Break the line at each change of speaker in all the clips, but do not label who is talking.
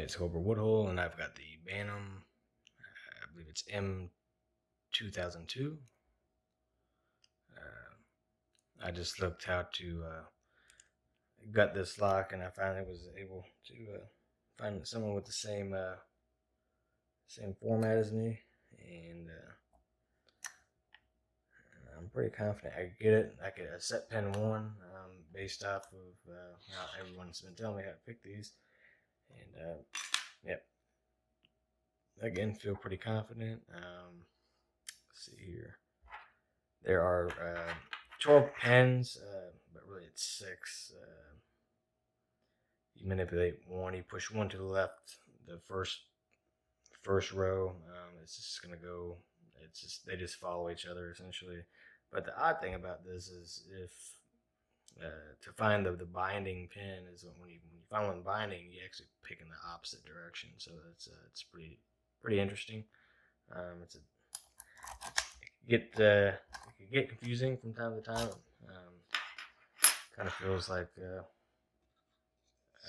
It's Cobra Woodhull, and I've got the Banham, I believe it's m2002. I just looked how to gut this lock, and I finally was able to find someone with the same format as me, and I'm pretty confident I could get it. I could set pin 1 based off of how everyone's been telling me how to pick these, and yep. Again, feel pretty confident. Let's see here. There are 12 pins, but really it's 6. You manipulate 1, you push 1 to the left, the first row. It's just gonna go. It's just they just follow each other essentially. But the odd thing about this is if to find the binding pin is when you find one binding, you actually pick in the opposite direction. So it's pretty interesting. It's a it can get confusing from time to time. Kind of feels like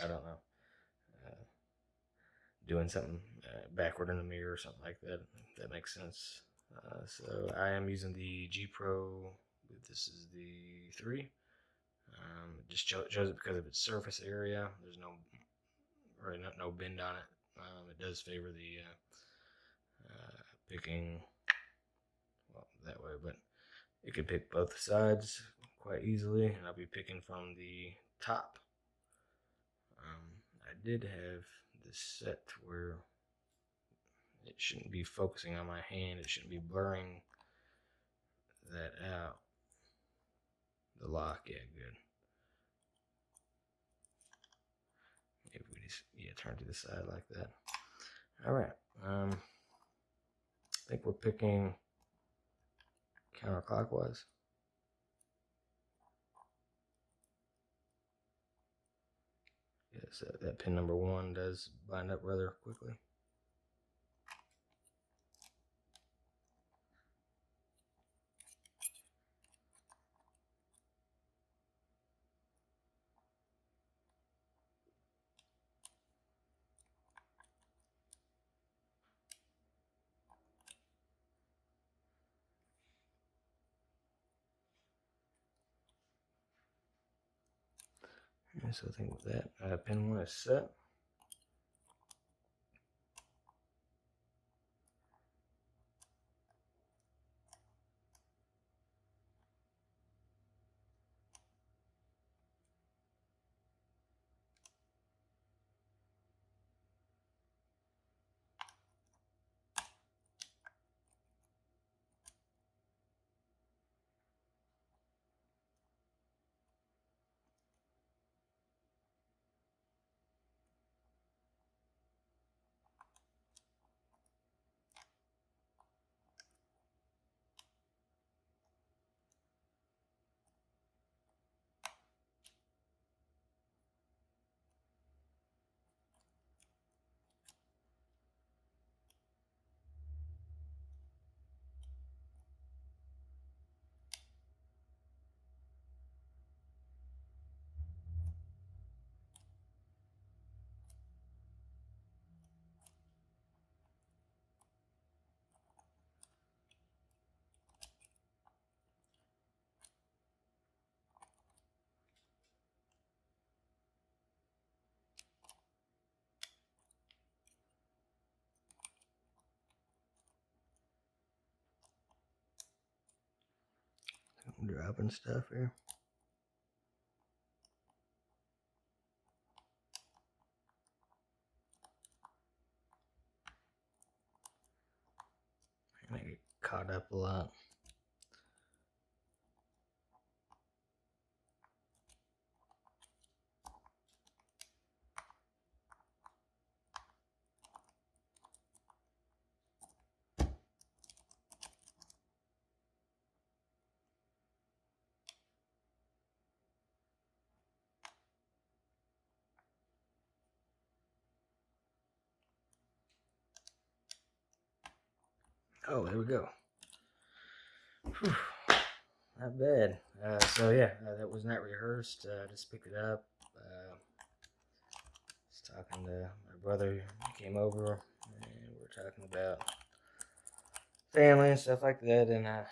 I don't know, doing something backward in the mirror or something like that. If that makes sense. So I am using the G Pro. This is the 3. It just shows it because of its surface area. There's no bend on it. It does favor the picking that way, but it could pick both sides quite easily, and I'll be picking from the top. I did have this set where it shouldn't be focusing on my hand. It shouldn't be blurring that out. The lock, yeah, good. Maybe we just turn to the side like that. All right. I think we're picking counterclockwise. Yes, that pin number 1 does bind up rather quickly. And so I think with that, pin 1 is set. I'm dropping stuff here. I get caught up a lot. Oh, there we go. Whew. Not bad. So yeah, that was not rehearsed. Just picked it up. It's talking to my brother. He came over and we're talking about family and stuff like that. And I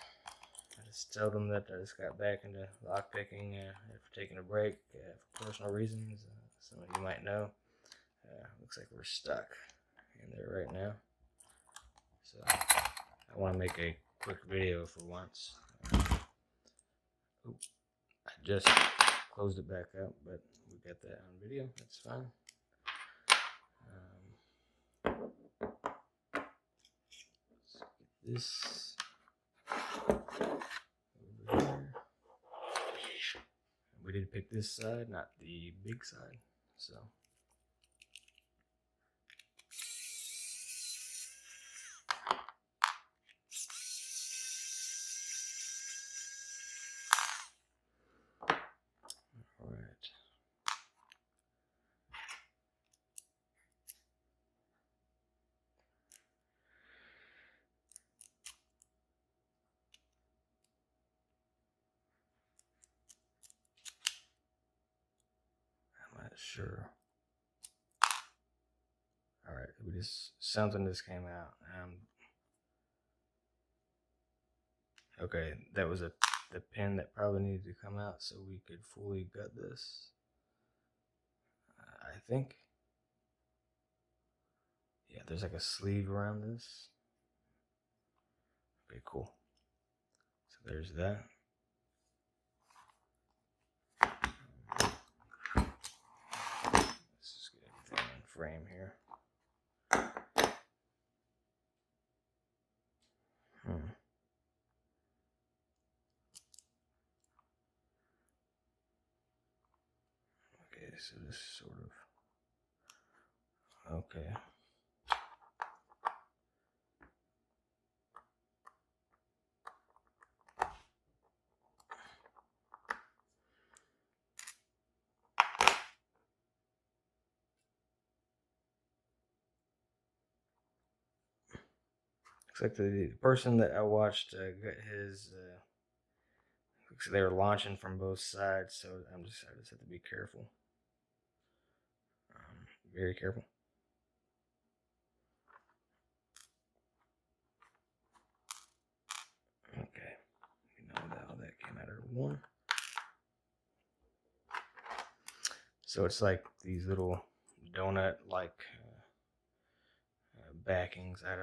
just told him that I just got back into lockpicking after taking a break for personal reasons. Some of you might know. Looks like we're stuck in there right now. So I want to make a quick video for once. I just closed it back up, but we got that on video. That's fine. Let's get this over here. We did pick this side, not the big side. So all right. I'm not sure. All right, something just came out. Okay, that was the pin that probably needed to come out so we could fully gut this. I think. Yeah, there's like a sleeve around this. Okay, cool. So there's that. Let's just get everything in frame here. Okay, so this sort of. Okay. Looks like the person that I watched got his. Looks like they were launching from both sides, so I just have to be careful. Very careful. Okay, you know that all that came out of one. So it's like these little donut-like backings. I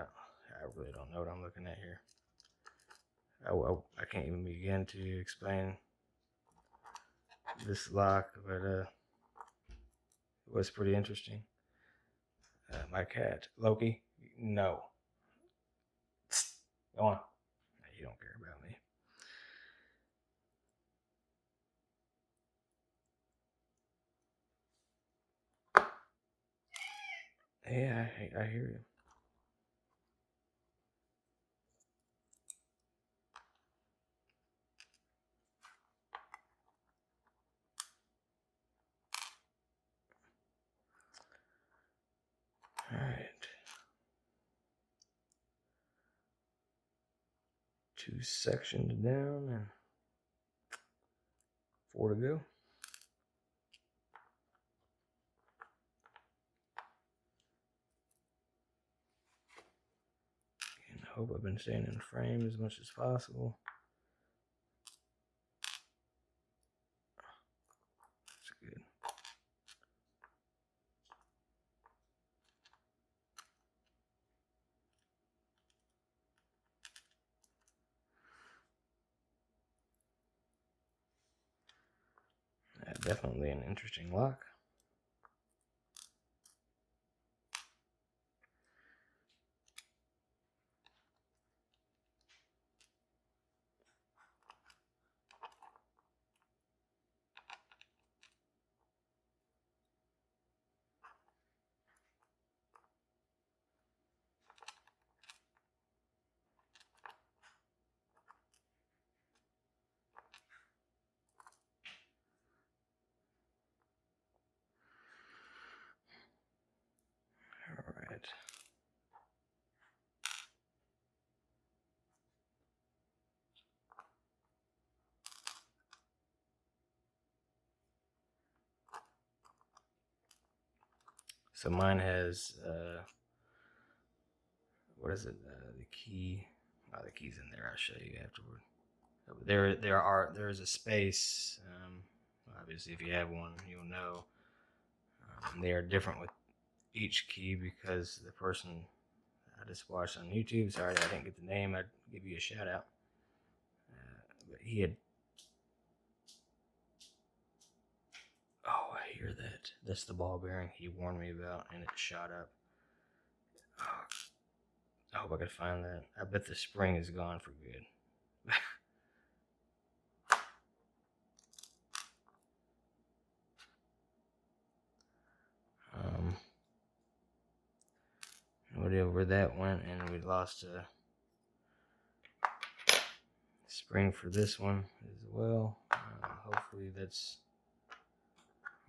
really don't know what I'm looking at here. I can't even begin to explain this lock, but it was pretty interesting. My cat, Loki, no. Go on. You don't care about me. Yeah, I hear you. All right. 2 sections down and 4 to go. And I hope I've been staying in frame as much as possible. That's good. Definitely an interesting lock. All right. So mine has what is it? The key. Oh, the key's in there. I'll show you afterward. There is a space. Obviously, if you have one, you'll know. They are different with each key because the person I just watched on YouTube. Sorry, I didn't get the name. I'd give you a shout out. But he had. Oh, I hear that. That's the ball bearing he warned me about, and it shot up. Oh, I hope I could find that. I bet the spring is gone for good. Where that went, and we lost a spring for this one as well. Hopefully that's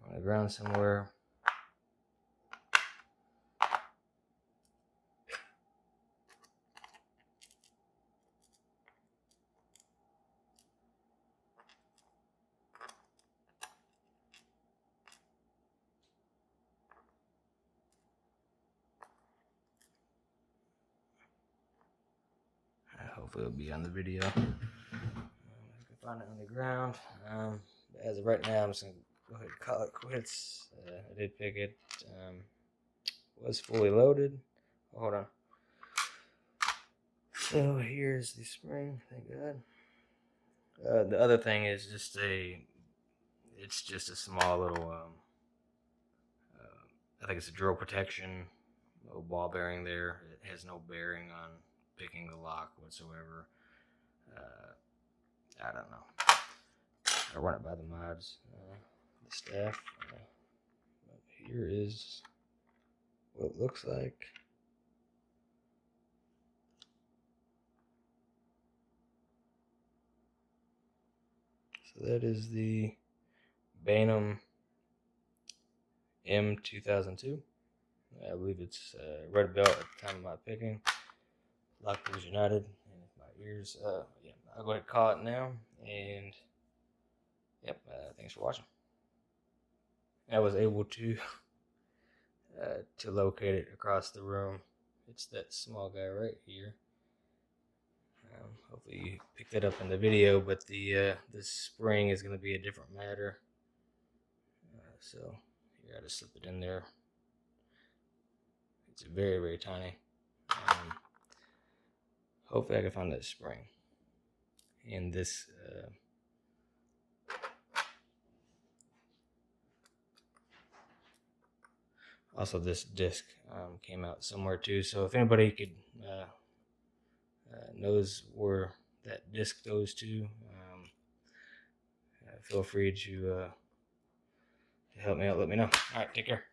on the ground somewhere. Hopefully it'll be on the video. If I can find it on the ground. As of right now, I'm just going to go ahead and call it quits. I did pick it. Was fully loaded. Hold on. So here's the spring. Thank God. The other thing is it's just a small little, I think it's a drill protection, little ball bearing there. It has no bearing on picking the lock whatsoever. I don't know. I run it by the mods, the staff. Here is what it looks like. So that is the Banham m2002. I believe it's red belt at the time of my picking. Lock was united, and my ears. Yeah, I'll go ahead and call it now. And yep, thanks for watching. I was able to locate it across the room. It's that small guy right here. Hopefully you picked that up in the video, but the spring is going to be a different matter. So here, I just slipped it in there. It's very, very tiny. Hopefully I can find that spring. And this also this disc came out somewhere too. So if anybody could knows where that disc goes to, feel free to help me out. Let me know. All right, take care.